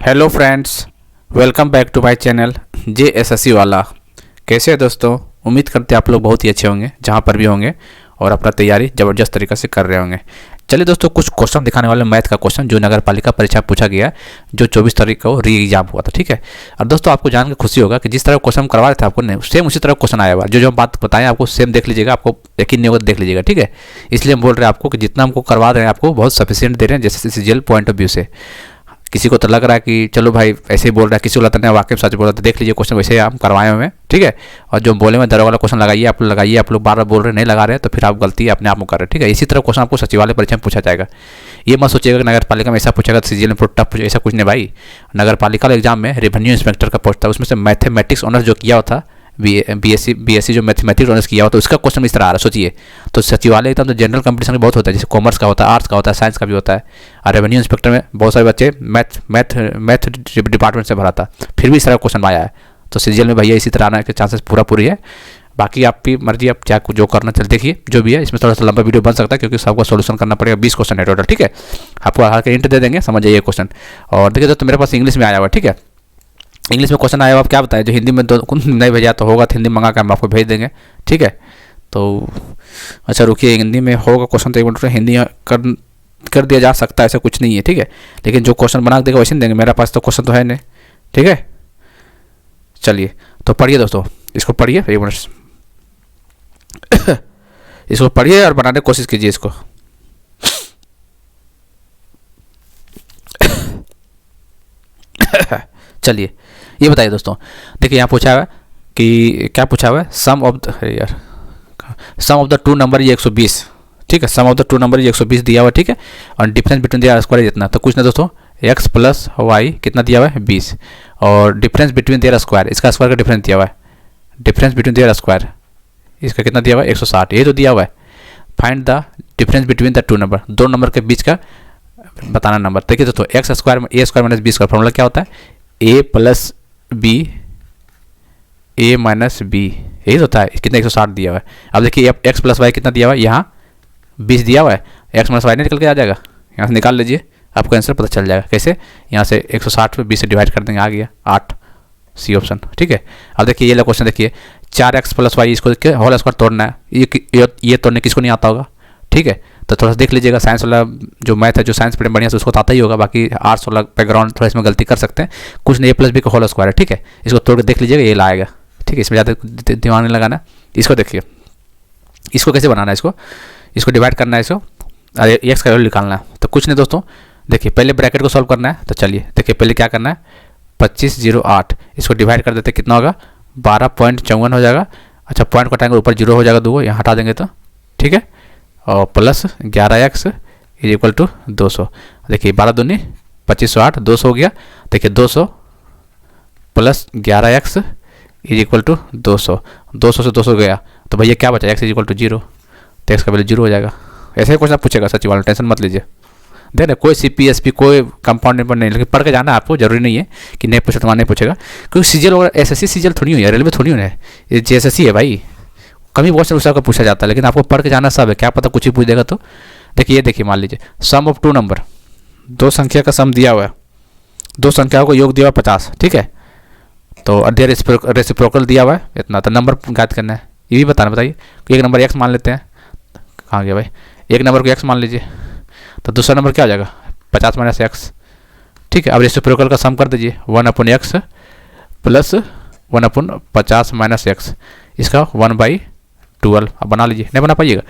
Hello friends, welcome back to my channel JSSC वाला। कैसे हैं दोस्तों? उम्मीद करते हैं आप लोग बहुत ही अच्छे होंगे जहां पर भी होंगे और अपना तैयारी ज़बरदस्त तरीके से कर रहे होंगे। चलिए दोस्तों, कुछ क्वेश्चन दिखाने वाले मैथ का क्वेश्चन जो नगर पालिका परीक्षा पूछा गया, जो 24 तारीख को री एग्जाम हुआ था। ठीक है। और दोस्तों, आपको जान के खुशी होगा कि जिस तरह क्वेश्चन करवा रहे थे आपको नहीं, सेम उसी तरह क्वेश्चन आया हुआ। जो बात बताएं आपको सेम देख लीजिएगा, आपको यकीन नहीं होगा तो देख लीजिएगा। ठीक है। इसलिए हम बोल रहे हैं आपको कि जितना हमको करवा रहे हैं आपको बहुत सफिशिएंट दे रहे हैं, जैसे सीजीएल पॉइंट ऑफ व्यू से। किसी को तो लग रहा है कि चलो भाई ऐसे ही बोल रहा है, किसी को लगता है वाकई सच बोल रहा है, तो देख लीजिए क्वेश्चन वैसे हम करवाए हुए हैं। ठीक है। और जो बोले में दरोगा वाला क्वेश्चन लगाइए, आप लोग बार बार बोल रहे नहीं लगा रहे, तो फिर आप गलती अपने आप में कर रहे हैं। ठीक है। इसी तरह क्वेश्चन आपको सचिवालय परीक्षा में पूछा जाएगा। ये मत सोचिएगा कि नगर पालिका में ऐसा पूछेगा तो सीजीएल में टफ पूछे, ऐसा कुछ नहीं भाई। नगर पालिका एग्जाम में रेवेन्यू इंस्पेक्टर का पोस्ट था, उसमें से मैथमेटिक्स ऑनर्स जो किया था, बीएससी जो मैथमेटिक्स ऑनर्स किया होता है, उसका क्वेश्चन इस तरह आ रहा है। सोचिए, तो सचिवालय एकदम तो जनरल कंपटीशन बहुत होता है, जैसे कॉमर्स का होता है, आर्ट्स का होता है, साइंस का भी होता है। और रेवेन्यू इंस्पेक्टर में बहुत सारे बच्चे मैथ डिपार्टमेंट से भरा था, फिर भी इस तरह क्वेश्चन आया है। तो सीजीएल में भैया इसी तरह आने के चांसेस पूरी है। बाकी आपकी मर्जी, आप क्या जो करना चल देखिए जो भी है। इसमें थोड़ा सा लंबा वीडियो बन सकता है क्योंकि सबका सोल्यूशन करना पड़ेगा। 20 क्वेश्चन है टोटल। ठीक है। आपको आधार के इंट दे देंगे, समझ जाइए क्वेश्चन। और देखिए दोस्तों, मेरे पास इंग्लिश में आया हुआ। ठीक है। इंग्लिश में क्वेश्चन आया हुआ, आप क्या बताएं, जो हिंदी में तो नहीं भेजा तो होगा, तो हिंदी मंगा कर हम आपको भेज देंगे। ठीक है। तो अच्छा रुकिए, हिंदी में होगा क्वेश्चन तो एक मिनट हिंदी कर दिया जा सकता है, ऐसा कुछ नहीं है। ठीक है। लेकिन जो क्वेश्चन बना देगा वैसे नहीं देंगे, मेरे पास तो क्वेश्चन तो है नहीं। ठीक है। चलिए तो पढ़िए दोस्तों, इसको पढ़िए एक मिनट इसको पढ़िए और बनाने की कोशिश कीजिए इसको। चलिए ये बताइए दोस्तों, देखिए यहाँ पूछा हुआ है कि क्या पूछा हुआ है, सम ऑफ द टू नंबर ये 120। ठीक है। सम ऑफ द टू नंबर ये 120 दिया हुआ है। ठीक है। और डिफरेंस बिटवीन द स्क्वायर जितना, तो कुछ ना दोस्तों, x प्लस वाई कितना दिया हुआ है 20, और डिफरेंस बिटवीन देयर स्क्वायर, इसका स्क्वायर का डिफरेंस दिया हुआ है। डिफरेंस बिटवीन देयर स्क्वायर इसका कितना दिया हुआ है 160, ये तो दिया हुआ है। Find the difference between the two number, दो नंबर के बीच का बताना नंबर। देखिए दोस्तों, एक्स स्क्वायर में A square minus B square formula क्या होता है, A plus B A minus B, यही होता है। कितना 160 दिया हुआ है। अब देखिए एक्स प्लस वाई कितना दिया हुआ है, यहाँ 20 दिया हुआ है, एक्स माइनस वाई निकल के आ जाएगा, यहाँ से निकाल लीजिए, आपको आंसर पता चल जाएगा। कैसे, यहाँ से 160 पे 20 से डिवाइड कर देंगे, आ गया 8, सी ऑप्शन। ठीक है। अब देखिए ये क्वेश्चन देखिए, 4x प्लस वाई, इसको होल स्क्वायर तोड़ना है, ये तोड़ने किसको नहीं आता होगा। ठीक है। तो थोड़ा सा देख लीजिएगा, साइंस वाला जो मैथ है, जो साइंस पढ़े बढ़िया से उसको तो आता ही होगा, बाकी आर्ट्स वाला बैकग्राउंड थोड़ा इसमें गलती कर सकते हैं। कुछ नहीं, ए प्लस बी का होल स्क्वायर है। ठीक है। इसको तोड़ के देख लीजिएगा, ये लाएगा। ठीक है। इसमें ज़्यादा दिमाग नहीं लगाना। इसको देखिए, इसको कैसे बनाना है, इसको डिवाइड करना है, इसको अरे एक्स का वैल्यू निकालना है। तो कुछ नहीं दोस्तों, देखिए पहले ब्रैकेट को सॉल्व करना है। तो चलिए देखिए, पहले क्या करना है, 2508, इसको डिवाइड कर देते कितना होगा, 12.54 हो जाएगा। अच्छा, पॉइंट कटाएंगे, ऊपर 0 हो जाएगा, 2 यहाँ हटा देंगे तो। ठीक है। और plus 11x is equal to 200। देखिए 12 दूनी 2508, 200 हो गया। देखिए 200 plus 11x is equal to 200, 200 से 200 गया तो भैया क्या बचा, x इज इक्वल टू 0, तो x का वैल्यू 0 हो जाएगा। ऐसे ही क्वेश्चन पूछेगा सचिवालय, टेंशन मत लीजिए। देख रहे, कोई CPSP कोई कंपाउंड पेपर नहीं, लेकिन पढ़ के जाना आपको, जरूरी नहीं है कि नहीं पूछे तुम्हारा नहीं पूछेगा, क्योंकि सीजीएल वगैरह SSC सीजीएल थोड़ी हुई है, रेलवे थोड़ी हुई है, ये JSSC है भाई। कमी बहुत से उसका पूछा जाता है, लेकिन आपको पढ़ के जाना सब है, क्या पता कुछ ही पूछ देगा। तो देखिए, ये देखिए मान लीजिए, सम ऑफ टू नंबर, दो संख्या का सम दिया हुआ है, दो संख्याओं को योग दिया हुआ 50। ठीक है। तो अध्यय रेसिप्रोकल दिया हुआ है इतना, तो नंबर ज्ञात करना है, ये भी बताना। बताइए, एक नंबर x मान लेते हैं, कहाँ गया भाई, एक नंबर को x मान लीजिए, तो दूसरा नंबर क्या हो जाएगा 50 माइनस एक्स। ठीक है। अब रेसिप्रोकल का सम कर दीजिए, 1/x प्लस 1/50 माइनस एक्स, इसका 1/12। अब बना लीजिए, नहीं बना पाइएगा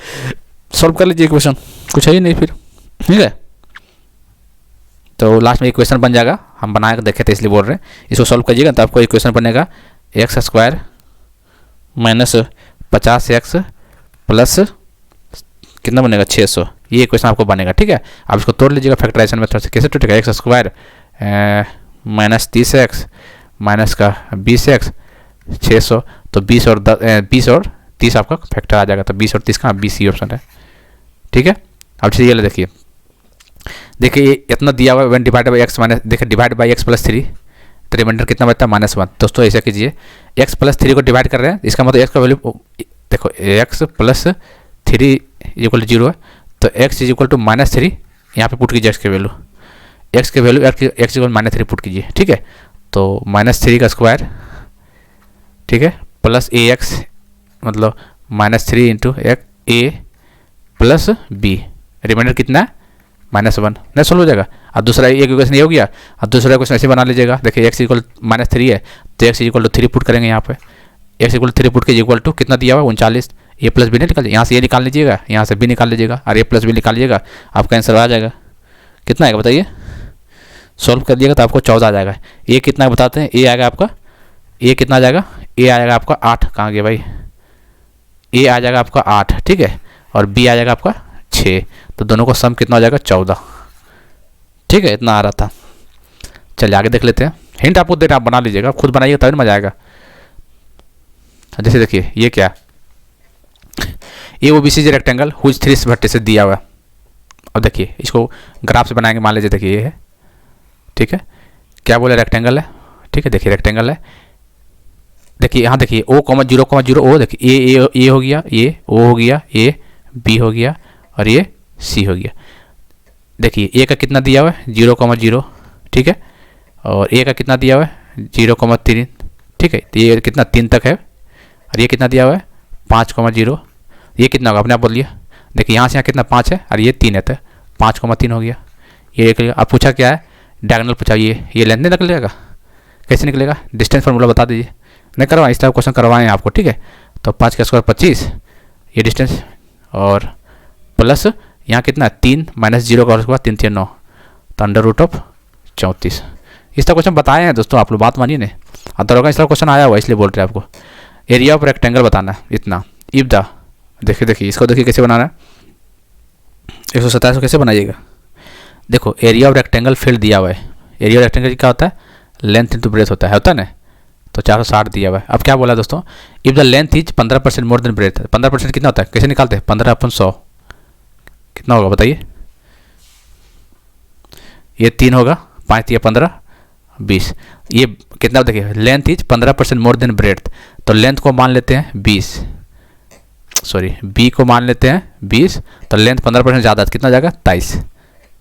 सॉल्व कर लीजिए क्वेश्चन, कुछ है ही नहीं फिर। ठीक है। तो लास्ट में एक क्वेश्चन बन जाएगा, हम बना के देखे थे इसलिए बोल रहे हैं। इसको सॉल्व करिएगा तो आपको एक क्वेश्चन बनेगा, x square minus 50x plus कितना बनेगा 600, ये क्वेश्चन आपको बनेगा। ठीक है। आप इसको तोड़ लीजिएगा फैक्टराइजेशन में, थोड़ा सा कैसे टूटेगा, x square minus 30x minus का 20x 600, तो 20 और 30 आपका फैक्टर आ जाएगा, तो 20 और 30 का 20 ही ऑप्शन है। ठीक है। अब चलिए ये देखिए इतना दिया हुआ है, 1 डिवाइड बाई एक्स माइनस, देखिए डिवाइड बाई एक्स प्लस 3, तो रिमाइंडर कितना बचता है -1। दोस्तों ऐसा कीजिए, x प्लस 3 को डिवाइड कर रहे हैं, इसका मतलब x का वैल्यू देखो, x प्लस 3 इक्वल टू 0 है, तो x इज इक्वल टू -3, यहाँ पे पुट कीजिए x की वैल्यू, एक्स की वैल्यू एक्स इक्वल -3 पुट कीजिए, ठीक है। तो -3 का स्क्वायर, ठीक है, प्लस ए एक्स मतलब -3 इंटू ए प्लस बी, रिमाइंडर कितना है -1, नहीं सोल्व हो जाएगा। अब दूसरा एक इक्वेशन ये हो गया। अब दूसरा क्वेश्चन ऐसे बना लीजिएगा, देखिए एक्स इक्वल -3 है तो एक्स इक्वल टू 3 पुट करेंगे यहाँ पे। एक्स इक्वल 3 पुट के इक्वल टू कितना दिया हुआ है 39, ए प्लस बी नहीं निकाल, यहाँ से ए निकाल लीजिएगा, यहाँ से बी निकाल लीजिएगा और ए प्लस बी निकाल लीजिएगा, आपका आंसर आ जाएगा। कितना आएगा बताइए, सॉल्व कर दिएगा तो आपको 14 आ जाएगा। ए कितना बताते हैं, ए आएगा आपका, ए कितना आ जाएगा, ए आ जाएगा आपका 8, कहाँ गया भाई, ए आ जाएगा आपका 8, ठीक है, और बी आ जाएगा आपका 6, तो दोनों का सम कितना हो जाएगा 14, ठीक है, इतना आ रहा था। चलिए आगे देख लेते हैं। हिंट आपको दे रहा, आप बना लीजिएगा, खुद बनाइएगा तभी मजा आएगा। जैसे देखिए ये क्या, A O B C rectangle whose 3 vertices दिया हुआ है। अब देखिए इसको ग्राफ से बनाएंगे, मान लीजिए देखिए ये है, ठीक है, क्या बोले रेक्टेंगल है, ठीक है, देखिए रेक्टेंगल है। देखिए यहाँ देखिए ओ 0,0 ओ, देखिए ए हो गया, ये ओ हो गया, ये बी हो गया और ये सी हो गया। देखिए ए का कितना दिया हुआ है 0,0, ठीक है, और ए का कितना दिया हुआ है 0,3, ठीक है, तो ये कितना 3 तक है, और ये कितना दिया हुआ है 5,0, ये कितना होगा अपने आप बोलिए। देखिए यहाँ से यहाँ कितना 5 है और ये 3 है, तो 5,3 हो गया। ये एक अब पूछा क्या है, डायगोनल पूछा, ये लेंथ नहीं निकलेगा, कैसे निकलेगा, डिस्टेंस फार्मूला बता दीजिए। नहीं करवाएं, इस तरह क्वेश्चन करवाएं आपको, ठीक है। तो 5 का स्क्वायर 25, ये डिस्टेंस, और प्लस यहाँ कितना 3 -0 का स्क्वायर 3 3 9, तो √34। इस तरह क्वेश्चन बताए हैं दोस्तों, आप लोग बात मानिए ना। अब दरोगा इस तरह क्वेश्चन आया हुआ इसलिए बोल रहे हैं आपको। एरिया ऑफ रेक्टेंगल बताना है इतना, इफ द, देखिए इसको देखिए कैसे बनाना है, 127 को कैसे बनाइएगा। देखो एरिया ऑफ रेक्टेंगल फील्ड दिया हुआ है, एरिया ऑफ रेक्टेंगल क्या होता है, लेंथ इंटू ब्रेथ होता है ना, तो 460 दिया हुआ है। अब क्या बोला दोस्तों, if the length is 15% more than breadth, 15% कितना होता है, कैसे निकालते हैं, 15/100 कितना होगा बताइए, ये 3 होगा, 5 या 15 20, ये कितना देखिए length is 15% more than breadth, तो लेंथ को मान लेते हैं 20, सॉरी बी को मान लेते हैं 20, तो लेंथ 15% ज़्यादा है, कितना जाएगा 23,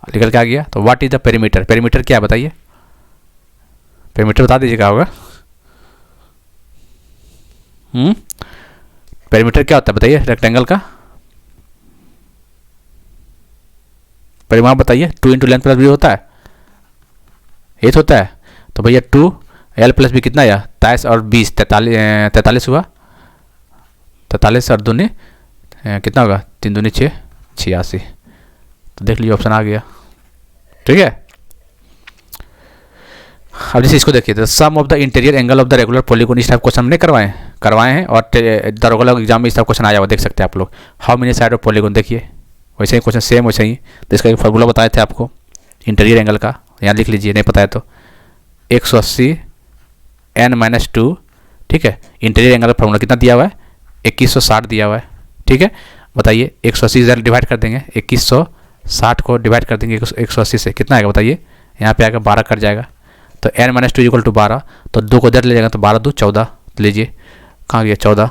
निकल के आ गया। तो what is the perimeter, perimeter क्या है बताइए, पेरीमीटर बता दीजिए क्या होगा। पेरीमीटर क्या होता है बताइए रेक्टेंगल का, परिमाप बताइए। 2 इंटू लेंथ प्लस बी होता है, ये तो होता है, तो भैया 2 एल प्लस बी कितना आया 23 और 20 43 हुआ, 43 और 2 कितना होगा 3 दूनी 6 86, तो देख लीजिए ऑप्शन आ गया, ठीक है। अब जैसे इसको देखिए, the sum of the interior angle of the regular polygon, इस टाइप क्वेश्चन नहीं करवाए हैं और दरोगा एग्जाम में इस टाइप क्वेश्चन आया हुआ, देख सकते हैं आप लोग। How many side of polygon, देखिए वैसे ही क्वेश्चन सेम वैसे ही, तो इसका एक फार्मूला बताए थे आपको इंटीरियर एंगल का, यहाँ लिख लीजिए नहीं पता है तो 180 n-2, ठीक है। इंटीरियर एंगल का फार्मूला कितना दिया हुआ है 2160 दिया हुआ है, ठीक है। बताइए 180 से डिवाइड कर देंगे, 2160 को डिवाइड कर देंगे 180 से, कितना आएगा बताइए, यहाँ पे आएगा 12 कट जाएगा, तो n-2 = 12, तो 2 को इधर ले जाएगा तो 12 2 14, लीजिए कहाँ गया 14।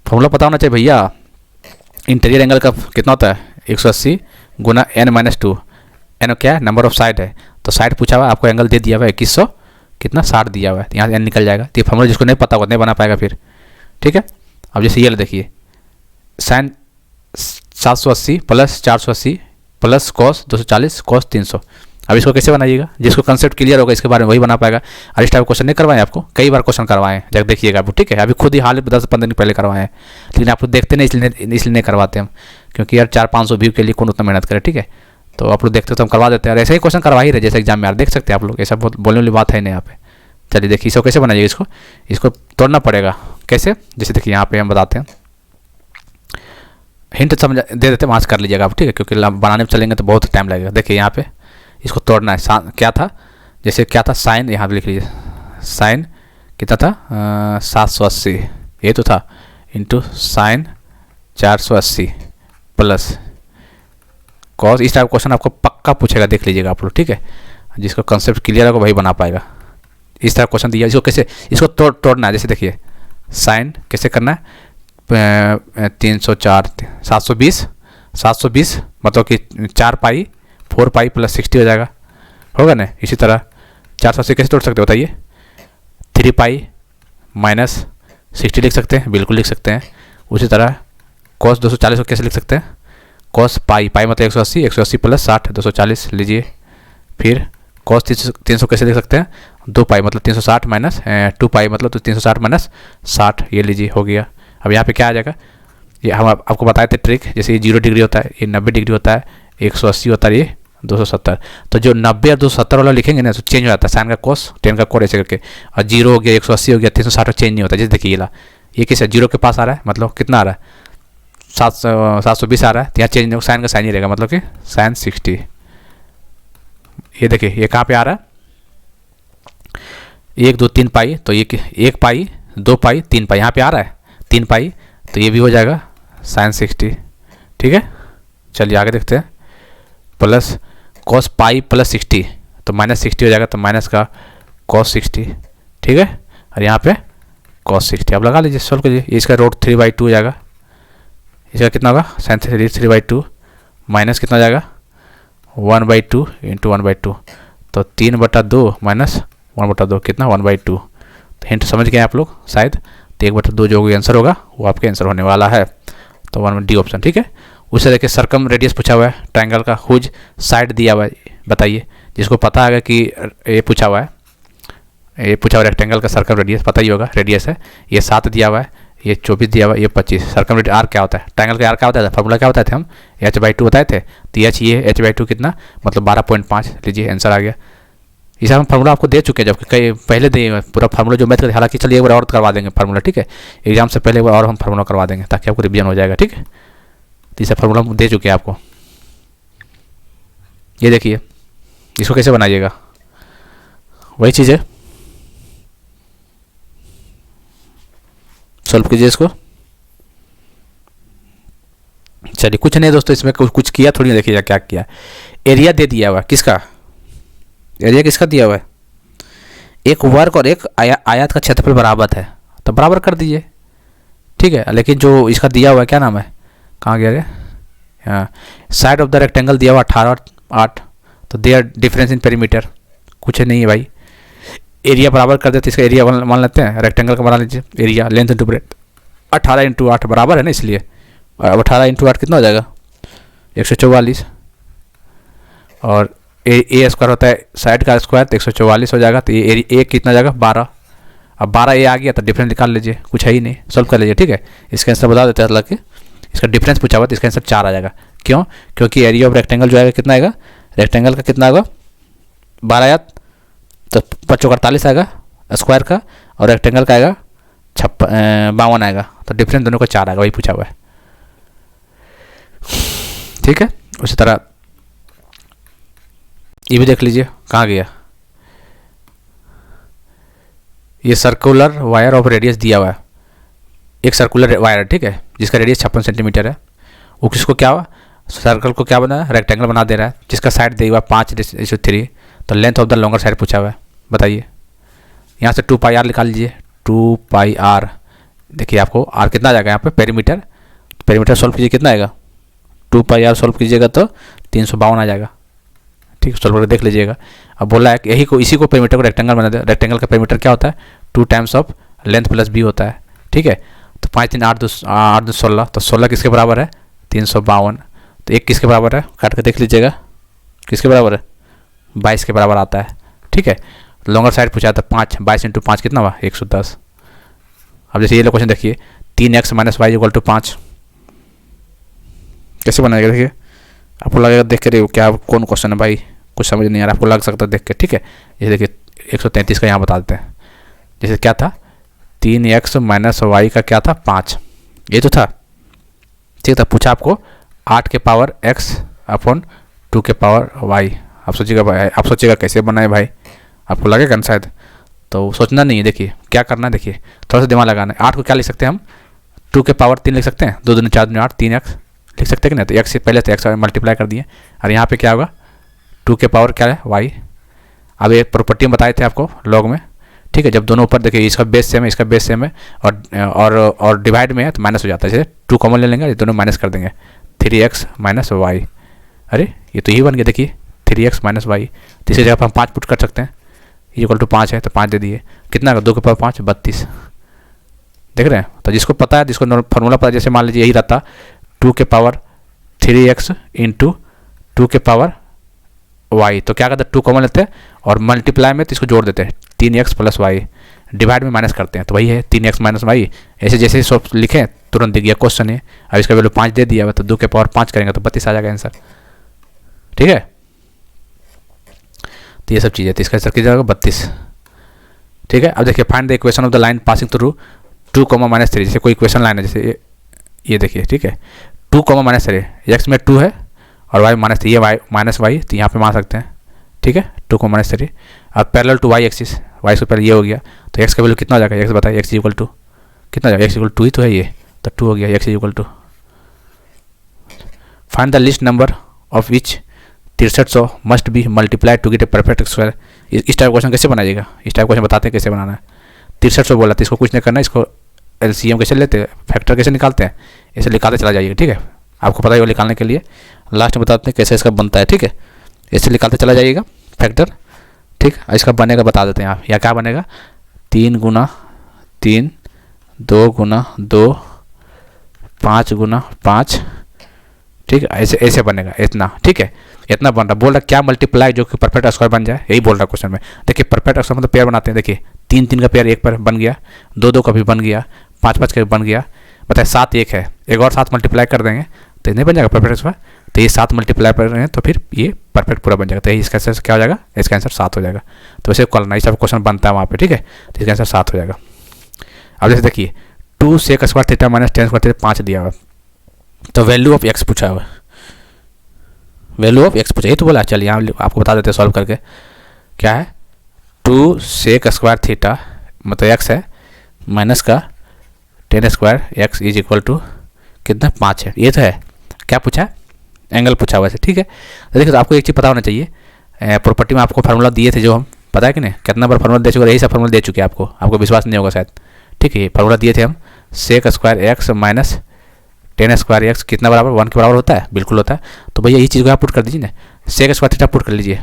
फार्मूला पता होना चाहिए भैया, इंटीरियर एंगल का कितना होता है 180 गुना n-2, एन क्या है नंबर ऑफ साइड है, तो साइड पूछा हुआ आपको, एंगल दे दिया हुआ है 2100 कितना 60 दिया हुआ है, यहाँ एन निकल जाएगा। तो ये फार्मूला जिसको नहीं पता होगा नहीं बना पाएगा फिर, ठीक है। अब जैसे ये देखिए sine 780 plus 480 plus cos 240 cos 300, अब इसको कैसे बनाइएगा, जिसको कंसेप्ट क्लियर होगा इसके बारे में वही बना पाएगा। और इस टाइप क्वेश्चन नहीं करवाएं आपको, कई बार क्वेश्चन करवाएं, जब देखिएगा आप, ठीक है। अभी खुद ही हाल 10-15 दिन पहले करवाएं, लेकिन आप लोग देखते नहीं इसलिए नहीं करवाते हम, क्योंकि यार 400-500 व्यू के लिए कौन उतना मेहनत करे, ठीक है। तो आप लोग देखते हो तो हम करवा देते हैं, और ऐसे ही क्वेश्चन करवा ही रहे जैसे एग्जाम में, यार देख सकते हैं आप लोग, ऐसा बोलने वाली बात है नहीं यहाँ पे। चलिए देखिए इसको कैसे बनाइएगा, इसको तोड़ना पड़ेगा कैसे, जैसे देखिए यहाँ पे हम बताते हैं, हिंट समझ दे देते हैं, वहाँ से कर लीजिएगा आप, ठीक है, क्योंकि बनाने में चलेंगे तो बहुत टाइम लगेगा। देखिए यहाँ पे इसको तोड़ना है, क्या था, जैसे क्या था साइन, यहाँ पे लिख लीजिए साइन कितना था 780, ये तो था, इंटू साइन 480 प्लस कॉस, इस टाइप क्वेश्चन आपको पक्का पूछेगा, देख लीजिएगा आप लोग, ठीक है। जिसको कंसेप्ट क्लियर होगा वही बना पाएगा। इस तरह क्वेश्चन दिया, इसको कैसे, इसको तोड़ना है, जैसे देखिए साइन कैसे करना है 304 720 मतलब कि 4 पाई 4 पाई प्लस 60 हो जाएगा, होगा ना। इसी तरह 480 कैसे तोड़ सकते हो बताइए, 3 पाई माइनस 60 लिख सकते हैं, बिल्कुल लिख सकते हैं। उसी तरह कॉस 240 को कैसे लिख सकते हैं, कॉस पाई, पाई मतलब 180, 180 प्लस 60 240 लीजिए। फिर कॉस 300 कैसे लिख सकते हैं, 2 पाई मतलब 360 माइनस 2 पाई मतलब 360 माइनस 60, ये लीजिए हो गया। अब यहाँ पे क्या आ जाएगा, ये हम आपको बताए थे ट्रिक, जैसे ये 0 डिग्री होता है, ये 90 डिग्री होता है, 180 होता है, ये 270। तो जो 90 और 270 वाला लिखेंगे ना तो चेंज हो जाता है, साइन का कोस 10 का कोड ऐसे करके, और 0 हो गया, 180 हो गया, 360 चेंज नहीं होता। जैसे देखिए ये कैसे 0 के पास आ रहा है, मतलब कितना आ रहा है 720 आ रहा है, तो यहाँ चेंज नहीं, साइन का साइन ही रहेगा, मतलब कि साइन 60। ये देखिए ये कहाँ पे आ रहा है, 1 2 3 पाई, तो ये 1 पाई 2 पाई 3 पाई, यहाँ पे आ रहा है 3 पाई, तो ये भी हो जाएगा साइन 60। ठीक है, चलिए आगे देखते हैं। प्लस कॉस पाई प्लस 60 तो माइनस 60 हो जाएगा, तो माइनस का कॉस 60। ठीक है, और यहाँ पे कॉस 60 आप लगा लीजिए, सॉल्व कीजिए। इसका रूट 3/2 हो जाएगा, इसका कितना होगा साइन 3/2 माइनस कितना हो जाएगा 1/2 इंटू 1/2, तो 3/2 माइनस 1/2 कितना 1/2। तो हिंट समझ गए आप लोग शायद, तो 1/2 जो भी आंसर होगा वो आपके आंसर होने वाला है, तो 1 डी ऑप्शन। ठीक है, उससे देखिए सर्कम रेडियस पूछा हुआ है, ट्रायंगल का हुज साइड दिया हुआ है, बताइए। जिसको पता है कि ये पूछा हुआ है, ये पूछा हुआ रेक्टेंगल का सर्कम रेडियस पता ही होगा, रेडियस है ये 7 दिया हुआ है, ये 24 दिया हुआ है, ये 25। सर्कम रेडियस आर क्या होता है, ट्रायंगल का आर क्या होता है, फार्मूला क्या बताए थे हम, h/2 बताए थे। तो एच ये h/2 कितना मतलब 12.5, लीजिए आंसर आ गया। इसे हम फार्मूला आपको दे चुके हैं, जब कई पहले दिए पूरा फार्मूला जो मैथ का, हालांकि चलिए एक बार और करवा देंगे फार्मूला। ठीक है, एग्जाम से पहले एक बार और हम फार्मूला करवा देंगे ताकि आपको रिवीजन हो जाएगा। ठीक है, तो इसे फार्मूला दे चुके हैं आपको, ये देखिए इसको कैसे बनाइएगा, वही चीज़ है, सॉल्व कीजिए इसको। चलिए कुछ नहीं दोस्तों, इसमें कुछ किया थोड़ी, देखिएगा क्या किया। एरिया दे दिया हुआ, किसका एरिया किसका दिया हुआ है, एक वर्ग और एक आयत का क्षेत्रफल बराबर है, तो बराबर कर दीजिए। ठीक है, लेकिन जो इसका दिया हुआ है क्या नाम है, कहाँ गया रे, हाँ साइड ऑफ द रेक्टेंगल दिया हुआ 18 और 8, तो देयर डिफरेंस इन पेरीमीटर, कुछ नहीं है भाई। एरिया बराबर कर देते, इसका एरिया मान लेते हैं, रेक्टेंगल का बना लीजिए, area length into breadth 18 into 8 बराबर है ना, इसलिए 18 इंटू 8 कितना हो जाएगा 144, और ए स्क्वायर होता है साइड का स्क्वायर, तो 144 हो जाएगा। तो ये ए कितना जाएगा 12, अब 12 ए आ गया तो डिफरेंस निकाल लीजिए, कुछ है ही नहीं, सॉल्व कर लीजिए। ठीक है, इसका आंसर बता देते हैं, हालांकि इसका डिफरेंस पूछा हुआ तो इसका आंसर 4 आ जाएगा। क्यों, क्योंकि एरिया ऑफ रेक्टेंगल जो आएगा कितना आएगा, रेक्टेंगल का कितना आएगा 12 आया, तो 45 आएगा स्क्वायर का, और रेक्टेंगल का आएगा 52 आएगा, तो डिफरेंस दोनों का 4 आएगा, वही पूछा हुआ है। ठीक है, उसी तरह ये भी देख लीजिए, कहाँ गया, ये सर्कुलर वायर ऑफ रेडियस दिया हुआ है, एक सर्कुलर वायर है, ठीक है, जिसका रेडियस 56 सेंटीमीटर है। वो किसको क्या हुआ, सर्कल को क्या बना, रेक्टेंगल बना दे रहा है, जिसका साइड दिया हुआ 5/3, तो length of the longer side पूछा हुआ है, बताइए। यहाँ से 2πr निकाल लीजिए, 2πr, देखिए आपको r कितना आ जाएगा यहाँ पे पेरीमीटर, पेरीमीटर सॉल्व कीजिए कितना आएगा, 2πr सॉल्व कीजिएगा तो 352 आ जाएगा। ठीक है, सॉल्व करके देख लीजिएगा। अब बोला है कि यही को इसी को पेरीमीटर को रेक्टेंगल बना दे, रेक्टेंगल का पेरीमीटर क्या होता है 2 times of length plus B होता है। ठीक है, तो 5 3 8 2 16, तो 16 किसके बराबर है 352, तो एक किसके बराबर है, काट के देख लीजिएगा किसके बराबर है 22 के बराबर आता है। ठीक है, लॉन्गर साइड पूछा था 5, 22 इंटू 5 कितना हुआ 110। अब जैसे ये क्वेश्चन देखिए 3x - y = 5, कैसे बनाएगा देखिए, आपको लगेगा देख के क्या कौन क्वेश्चन है भाई, कुछ समझ नहीं आ रहा, आपको लग सकता है देख के। ठीक है, जैसे देखिए 133 का यहाँ बता देते हैं, जैसे क्या था 3x - y का क्या था 5, ये तो था। ठीक था, पूछा आपको 8 के पावर x अपॉन 2 के पावर y, आप सोचिएगा कैसे बनाए भाई, आपको लगेगा ना शायद, तो सोचना नहीं है। देखिए क्या करना है, देखिए थोड़ा सा दिमाग लगाना है। 8 को क्या लिख सकते हैं हम, 2 के पावर 3 लिख सकते हैं, 2 दूनी 4 दूनी 8, 3x लिख सकते हैं कि नहीं, तो x से पहले तो x मल्टीप्लाई कर दिए, और यहाँ पे क्या होगा 2 के पावर क्या है y। अब एक प्रॉपर्टी में बताए थे आपको लॉग में, ठीक है, जब दोनों ऊपर देखिए इसका बेस सेम है, इसका बेस सेम है, और डिवाइड में है तो माइनस हो जाता है, जैसे 2 कॉमन ले लेंगे, दोनों माइनस कर देंगे, 3x - y, अरे ये तो यही बन गया, देखिए 3x माइनस वाई, तो इसकी जगह पर हम 5 पुट कर सकते हैं, इक्वल टू 5 है तो 5 दे दिए, कितना का 2 के पावर 5 32, देख रहे हैं। तो जिसको पता है, जिसको फार्मूला पता है, जैसे मान लीजिए यही रहता 2 के पावर 3x इंटू 2 के पावर y, तो क्या करते हैं 2 कॉमन लेते हैं और मल्टीप्लाई में तो इसको जोड़ देते हैं 3x प्लस वाई, डिवाइड में माइनस करते हैं, तो वही है 3x माइनस वाई। ऐसे जैसे सब लिखें तुरंत दिख गया क्वेश्चन है। अब इसका वैल्यू 5 दे दिया हुआ, तो 2 के पावर 5 करेंगे तो 32 आ जाएगा आंसर, ठीक है। तो ये सब चीज़ें, तो इसका आंसर किया जाएगा 32, ठीक है। अब देखिए find the equation of the line passing through 2, -3, जैसे कोई इक्वेशन लाइन है, जैसे ये देखिए, ठीक है, 2, -3, एक्स में 2 है और वाई -3, ये वाई माइनस वाई, तो यहाँ पे मान सकते हैं, ठीक है, 2, -3 और parallel to Y axis, Y से पहले ये हो गया, तो एक्स का वैल्यू कितना हो जाएगा, एक्स बताइए, एक्स इक्वल टू कितना हो जाएगा, एक्स इक्वल 2 ही तो है ये, तो 2 हो गया, X equal to find the list number of which 6300 must be multiplied to get a perfect square. इस टाइप क्वेश्चन कैसे बनाइएगा, इस टाइप क्वेश्चन बताते हैं कैसे बनाना है। 6300 बोला तो इसको कुछ नहीं करना, इसको एलसीएम कैसे लेते हैं, फैक्टर कैसे निकालते हैं, इसे निकालते चला जाइएगा, ठीक है। आपको पता है वो निकालने के लिए लास्ट में बताते हैं कैसे इसका बनता है, ठीक है। इसे निकालते चला जाइएगा फैक्टर, ठीक। इसका बनेगा बता देते हैं आप, या क्या बनेगा 3 गुना 3, 2 गुना 2, 5 गुना 5, ठीक है, ऐसे ऐसे बनेगा इतना, ठीक है, इतना बन रहा। बोल रहा क्या मल्टीप्लाई जो कि परफेक्ट स्क्वायर बन जाए, यही बोल रहा क्वेश्चन में। देखिए परफेक्ट स्क्वायर मतलब पेयर बनाते हैं, देखिए 3 3 का पेयर एक पर बन गया, 2 2 का भी बन गया, 5 5 का भी बन गया, बताए 7 1 है, एक और 7 मल्टीप्लाई कर देंगे तो नहीं बन जाएगा परफेक्ट स्क्वायर। तो ये 7 मल्टीप्लाई कर रहे हैं तो फिर ये परफेक्ट पूरा बन जाएगा, तो इसका आंसर क्या हो जाएगा, इसका आंसर 7 हो जाएगा। तो वैसे करना, इस क्वेश्चन बनता है वहाँ पे, ठीक है, तो इसका आंसर 7 हो जाएगा। अब जैसे देखिए 2 sec square theta minus 10 square theta 5 दिया हुआ, तो वैल्यू ऑफ एक्स पूछा हुआ, वैल्यू ऑफ एक्स पूछा, ये तो बोला। चलिए यहाँ आपको बता देते हैं सॉल्व करके, क्या है 2 sec स्क्वायर थीटा मतलब एक्स है माइनस का 10 square X is equal to कितना 5 है, ये तो है। क्या पूछा है, एंगल पूछा हुआ है, ठीक है। तो देखिए तो आपको एक चीज़ पता होना चाहिए, प्रॉपर्टी में आपको फार्मूला दिए थे जो हम, पता है कि नहीं, कितना बार फार्मूला दे चुके, यही सब फार्मूला दे चुके हैं आपको विश्वास नहीं होगा शायद, ठीक है। फार्मूला दिए थे हम sec square x minus 10 square x कितना बराबर 1 के बराबर होता है, बिल्कुल होता है। तो भैया यही चीज़ को आप पुट कर दीजिए ना, sec स्क्वायर थीटा पुट कर लीजिए,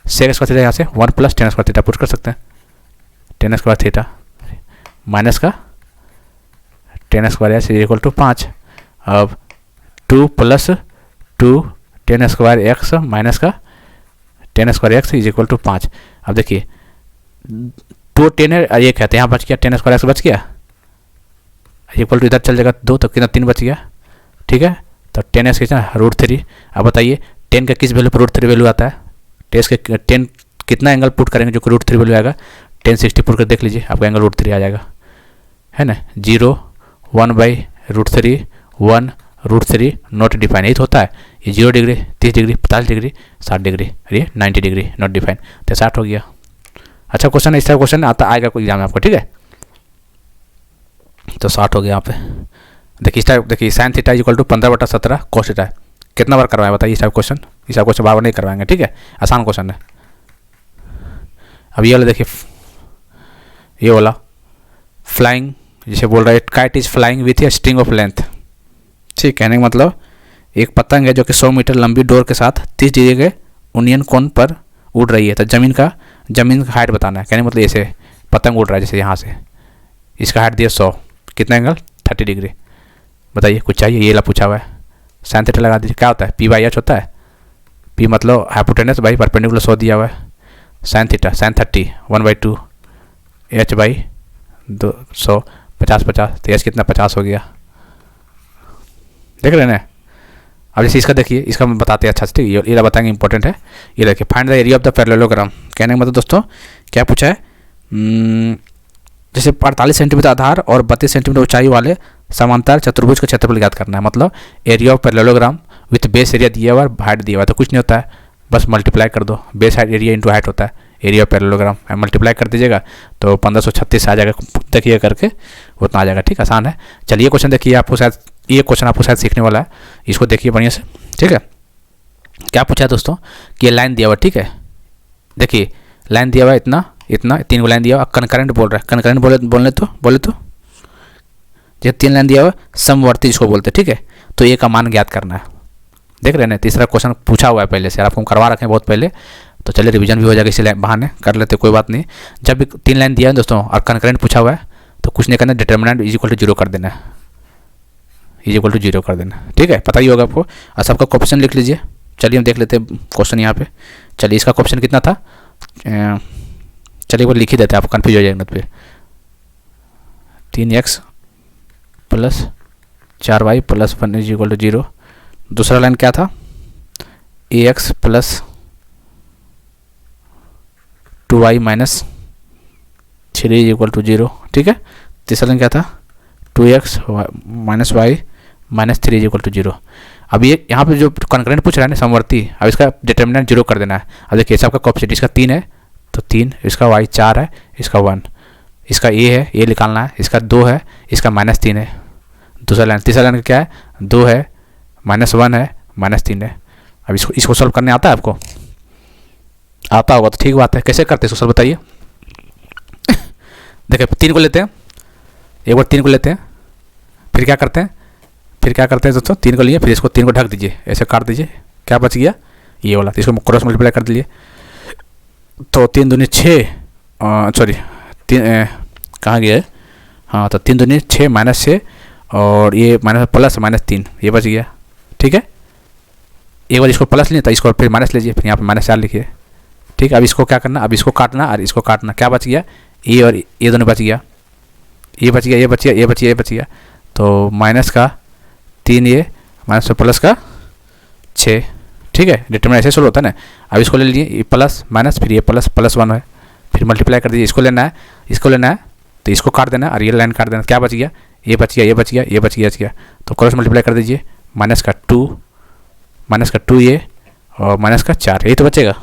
sec स्क्वायर थीटा यहाँ से 1 + 10 स्क्वायर थीटा पुट कर सकते हैं, 10 स्क्वायर थीटा माइनस का 10 स्क्वायर एक्स इक्वल टू 5, अब 2 + 2 10 स्क्वायर एक्स माइनस का 10 square X is equal to 5। अब देखिए 2 10 है, एक है तो यहाँ बच गया 10 स्क्वायर एक्स बच गया, इक्वल टू इधर चल जाएगा 2, तो कितना 3 बच गया, ठीक है। तो 10x कितना √3। अब बताइए 10 का किस वैल्यू पर √3 वैल्यू आता है, 10 कितना एंगल पुट करेंगे जो कि √3 वैल्यू आएगा, 1060 पुट कर देख लीजिए, आपका एंगल √3 आ जाएगा, है ना। 0 1/√3 1 √3 नॉट डिफाइन, यही तो होता है। ये 0 डिग्री 30 डिग्री 50 डिग्री 60 डिग्री और ये 90 डिग्री नॉट डिफाइन, तो 60 हो गया। अच्छा क्वेश्चन है, इस तरह क्वेश्चन आता आएगा कोई एग्जाम में आपको, ठीक है। तो 60 हो गया यहाँ पे। देखिए इस टाइप, देखिए sine theta equal to 15/17 cos theta, कितना बार करवाएं बताइए इस टाइप क्वेश्चन, इस टाइप क्वेश्चन बार बार नहीं करवाएंगे, ठीक है, आसान क्वेश्चन है। अब ये वाला देखिए, ये वाला फ्लाइंग, जिसे बोल रहा है kite is flying with a string of length, ठीक, कहने का मतलब एक पतंग है जो कि 100 मीटर लंबी डोर के साथ 30 डिग्री के उन्नयन कोण पर उड़ रही है, तो जमीन का हाइट बताना है, कहने मतलब ऐसे पतंग उड़ रहा है जैसे यहाँ से, इसका हाइट दिया 100, कितना एंगल 30 डिग्री, बताइए कुछ चाहिए, ये ला पूछा हुआ है। साइन थीटा लगा दीजिए, क्या होता है P/H होता है, P मतलब हाइपोटेनस बाई परपेंडिकुलर 100 दिया हुआ है, साइन थीटा साइन 30 1/2 H/200 50 50, तो H कितना 50 हो गया, देख रहे हैं ना। अब जैसे इसका देखिए, इसका हम बताते हैं अच्छा से, ठीक है, ये बताएंगे इंपॉर्टेंट है। ये देखिए find the area of the parallelogram, कहने का मतलब दोस्तों क्या पूछा है, जैसे 48 सेंटीमीटर आधार और 32 सेंटीमीटर ऊंचाई वाले समांतर चतुर्भुज का क्षेत्रफल ज्ञात करना है, मतलब area of parallelogram with base area दिया हुआ और हाइट दिया हुआ, तो कुछ नहीं होता है, बस मल्टीप्लाई कर दो, base height area into height होता है, एरिया ऑफ पैरेललोग्राम मल्टीप्लाई कर दीजिएगा तो 1536 आ जाएगा, देखिए करके उतना आ जाएगा, ठीक, आसान है। चलिए क्वेश्चन देखिए, आपको शायद ये क्वेश्चन आपको शायद सीखने वाला है, इसको देखिए बढ़िया से, ठीक है। क्या पूछा है दोस्तों कि ये लाइन दिया हुआ, ठीक है, देखिए लाइन दिया हुआ है इतना 3 लाइन दिया हुआ, कनकरेंट बोल रहा है, कनकरेंट बोले तो जब 3 लाइन दिया हुआ समवर्ती जिसको बोलते हैं, ठीक है। तो ए का मान ज्ञात करना है, देख रहे हैं ना, तीसरा क्वेश्चन पूछा हुआ है पहले से, आपको हम करवा रखे हैं बहुत पहले, तो चलिए रिवीजन भी हो जाएगा, इसी बहाने कर लेते, कोई बात नहीं। जब भी 3 लाइन दिया है दोस्तों और कनकरेंट पूछा हुआ है तो कुछ नहीं करना, डिटर्मिनेंट इज इक्वल टू 0 कर देना, इज इक्वल टू 0 कर देना, ठीक है, पता ही होगा आपको। और सबका क्वेश्चन लिख लीजिए। चलिए हम देख लेते हैं क्वेश्चन यहाँ पे। चलिए इसका क्वेश्चन कितना था, चलिए वो लिख ही देते हैं, आप कन्फ्यूज हो जाएंगे फिर। 3x plus 4y plus 1 is equal to 0। दूसरा लाइन क्या था, ax plus 2y minus 3 is equal to 0, ठीक है। तीसरा लाइन क्या था, 2x minus y minus 3 is equal to 0। अब ये यहाँ पे जो कॉन्करेंट पूछ रहा है ना समवर्ती, अब इसका डिटर्मिनेंट 0 कर देना है। अब देखिए सबका कोएफिशिएंट, इसका 3 है तो 3, इसका y 4 है, इसका 1, इसका a है, a निकालना है, इसका 2 है, इसका माइनस 3 है। दूसरा लाइन, तीसरा लाइन का क्या है, 2 है, माइनस 1 है, माइनस 3 है। अब इसको सॉल्व करने आता है आपको, आता होगा तो ठीक बात है। कैसे करते हैं इसको सॉल्व बताइए। देखिए 3 को लेते हैं, एक बार 3 को लेते हैं, फिर क्या करते हैं, दोस्तों 3 को लिए, फिर इसको 3 को ढक दीजिए, ऐसे काट दीजिए, क्या बच गया ये वाला, तो इसको क्रॉस मल्टीप्लाई कर दीजिए। तो 3 दूनी 6, सॉरी 3 कहाँ गया है, हाँ तो 3 दूनी 6 माइनस 6 और ये माइनस प्लस माइनस 3 ये बच गया, ठीक है। एक बार इसको प्लस लिए तो इसको फिर माइनस लीजिए, फिर यहाँ पर माइनस 4 लिखिए, ठीक है। अब इसको क्या करना, अब इसको काटना और इसको काटना, क्या बच गया, ये और ये दोनों बच गया, ये बच गया, ये बच गया, ये बच गया, ये बच गया। तो माइनस का 3 ये माइनस प्लस का 6, ठीक है। डिटरमिनेंट ऐसे सोल्व होता है ना। अब इसको ले लीजिए, ये प्लस माइनस, फिर ये प्लस प्लस 1 है, फिर मल्टीप्लाई कर दीजिए। इसको लेना है, इसको लेना है तो इसको काट देना और ये लाइन काट देना, क्या बच गया, ये बच गया, ये बच गया, ये बच गया। तो क्रॉस मल्टीप्लाई कर दीजिए, माइनस का 2 ये और माइनस का 4, यही तो बचेगा।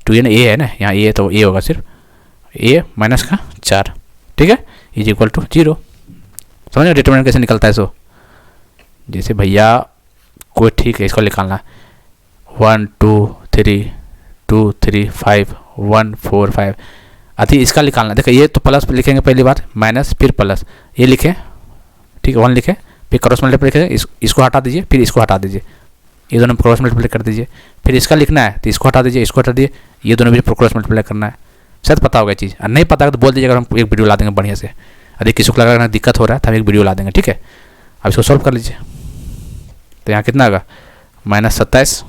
2 ये ना, ए है ना यहाँ, ए तो ए होगा सिर्फ, ए माइनस का 4, ठीक है, इज इक्वल टू 0। समझ रहे डिटरमिनेंट कैसे निकलता है। सो जैसे भैया कोई, ठीक है, इसको निकालना 1 2 3 2 3 5 1 4 5, अति इसका निकालना। देखो ये तो प्लस लिखेंगे पहली बार, माइनस फिर प्लस, ये लिखें, ठीक है, 1 लिखें, फिर क्रॉस मल्टीप्लाई लिखेंगे, इसको हटा दीजिए, फिर इसको हटा दीजिए, ये दोनों क्रॉस मल्टीप्लाई कर दीजिए। फिर इसका लिखना है तो इसको हटा दीजिए, इसको हटा दिए, ये दोनों भी क्रॉस मल्टीप्लाई करना है। शायद पता होगा चीज़, और नहीं पता तो बोल दीजिएगा, हम एक वीडियो ला देंगे बढ़िया से। अरे किसी को लगा दिक्कत हो रहा है तो हम एक वीडियो ला देंगे, ठीक है। अब इसको सॉल्व कर लीजिए, तो यहाँ कितना होगा, माइनस 27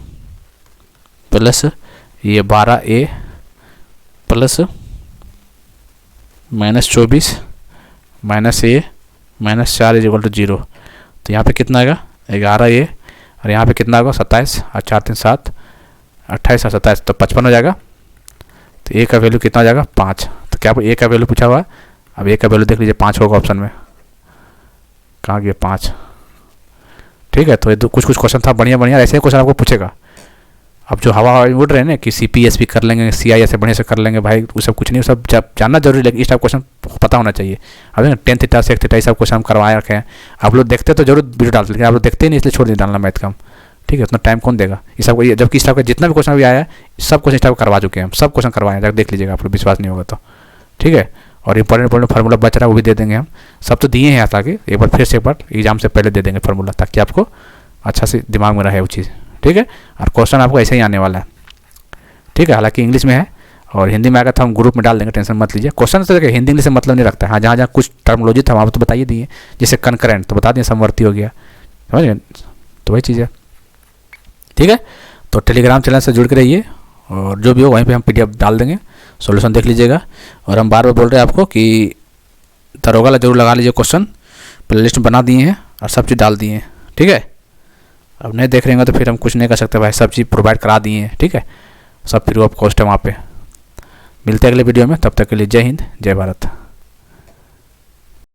प्लस ये 12a plus minus 24 minus a minus 4 is equal to 0। तो यहाँ पे कितना आएगा, 11a, और यहाँ पे कितना होगा 27 और 4 3 7 28 और 27, तो 55 हो जाएगा। तो a का वैल्यू कितना हो जाएगा, 5। तो क्या a का वैल्यू पूछा हुआ है, अब a का वैल्यू देख लीजिए, 5 होगा ऑप्शन में, कहाँ गया 5, ठीक है। तो ये कुछ क्वेश्चन था बढ़िया बढ़िया, ऐसे क्वेश्चन आपको पूछेगा। अब जो हवा उड़ रहे हैं ना कि CPSP कर लेंगे, CI से बढ़िया से कर लेंगे, भाई वो सब कुछ नहीं, सब जानना जरूरी, लेकिन इस टाइप क्वेश्चन पता होना चाहिए। अब 10 थीटा सेक थीटा सब क्वेश्चन हम करवाए रखे हैं, आप लोग देखते तो जरूर वीडियो डालते, लेकिन आप लोग देखते ही नहीं, इसलिए छोड़ दिए डालना मैथ का, ठीक है। उतना टाइम कौन देगा इस सब, जबकि इस टाइप का जितना भी क्वेश्चन भी आया है सब क्वेश्चन इस टाइप करवा चुके हैं हम, सब क्वेश्चन करवाए हैं, देख लीजिएगा, आप लोग विश्वास नहीं होगा तो, ठीक है। और इंपॉर्टेंट फार्मूला बच रहा है वो भी दे देंगे हम, सब तो दिए हैं यहाँ, ताकि एक बार फिर से एक बार एग्जाम से पहले दे देंगे फार्मूला, ताकि आपको अच्छा से दिमाग में रहे वो चीज़, ठीक है। और क्वेश्चन आपको ऐसे ही आने वाला है, ठीक है। हालांकि इंग्लिश में है और हिंदी में आएगा तो हम ग्रुप में डाल देंगे, टेंशन मत लीजिए। क्वेश्चन से देखिए हिंदी इंग्लिश से मतलब नहीं रखता है, हाँ जहाँ जहाँ कुछ टर्मोलॉजी था वहाँ तो बताइए दिए, जैसे कनकरेंट तो बता दिए, समवर्ती हो गया, समझ गए, तो वही चीज़ है, ठीक है। तो टेलीग्राम चैनल से जुड़ के रहिए, और जो भी हो वहीं पे हम PDF डाल देंगे, सॉल्यूशन देख लीजिएगा। और हम बार बार बोल रहे हैं आपको कि दरोगा जरूर लगा लीजिए, क्वेश्चन प्ले लिस्ट बना दिए हैं और सब चीज़ डाल दिए हैं, ठीक है। अब नहीं देख रहेंगे तो फिर हम कुछ नहीं कर सकते भाई, सब चीज़ प्रोवाइड करा दिए हैं, ठीक है, सब फ्री ऑफ कॉस्ट है वहाँ पे। मिलते हैं अगले वीडियो में, तब तक के लिए जय हिंद जय भारत।